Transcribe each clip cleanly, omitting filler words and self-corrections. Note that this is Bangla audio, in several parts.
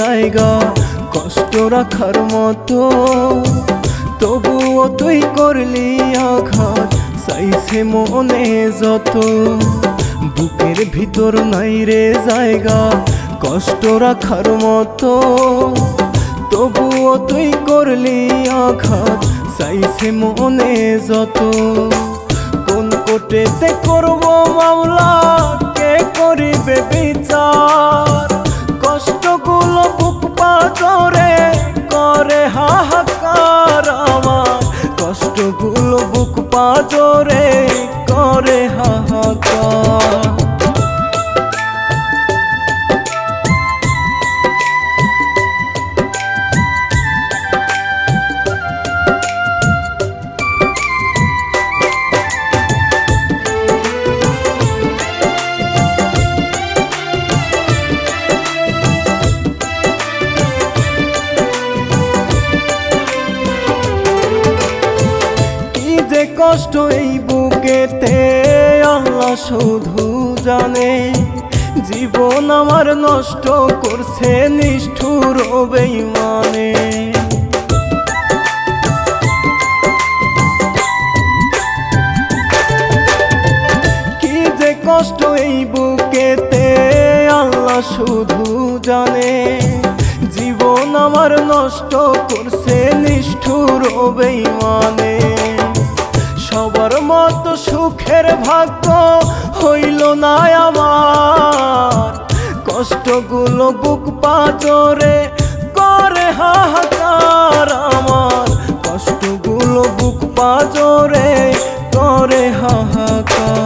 জায়গা কষ্ট রাখার মতো, তবুও তুই করলি আঘাত চাইছে মনে যত। বুকের ভিতর নাই রে জায়গা কষ্ট রাখার মতো, তবুও তুই করলি আঘাত চাইছে মনে যত। কোন কোটেতে করব মামলা, কে করিবে বিচার? কষ্টগুলো বুক পাথরে করে হাহাকার আমার, কষ্টগুলো বুক পাথরে করে হাহাকার। কষ্ট এই বুকেতে আল্লাহ শুধু জানে, জীবন আমার নষ্ট করছে নিষ্ঠুর বেঈমানে। কি যে কষ্ট এই বুকেতে আল্লাহ শুধু জানে, জীবন আমার নষ্ট করছে নিষ্ঠুর বেঈমানে। সবার মতো সুখের ভাগ্য হইল না আমার, কষ্টগুলো বুক পাথরে করে হাহাকার আমার, কষ্টগুলো বুক পাথরে করে হাহাকার।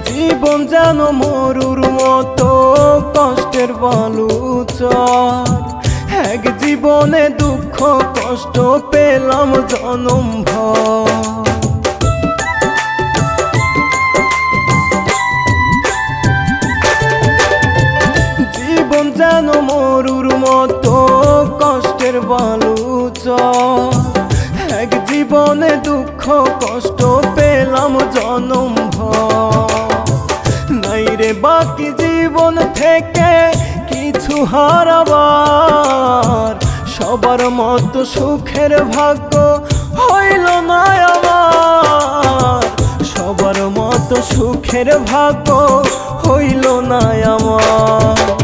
জীবন যেন মরুর মতো কষ্টের বালুচর, এক জীবনে দুঃখ কষ্ট পেলাম জনম ভর। জীবন যেন মরুর মতো কষ্টের বালুচর, এক জীবনে দুঃখ কষ্ট পেলাম জনম ভর। নাই রে বাকি জীবন থেকে কিছু হারাবার, সবার মতো সুখের ভাগ্য হইল না আমার, সবার মতো সুখের ভাগ্য হইল না আমার।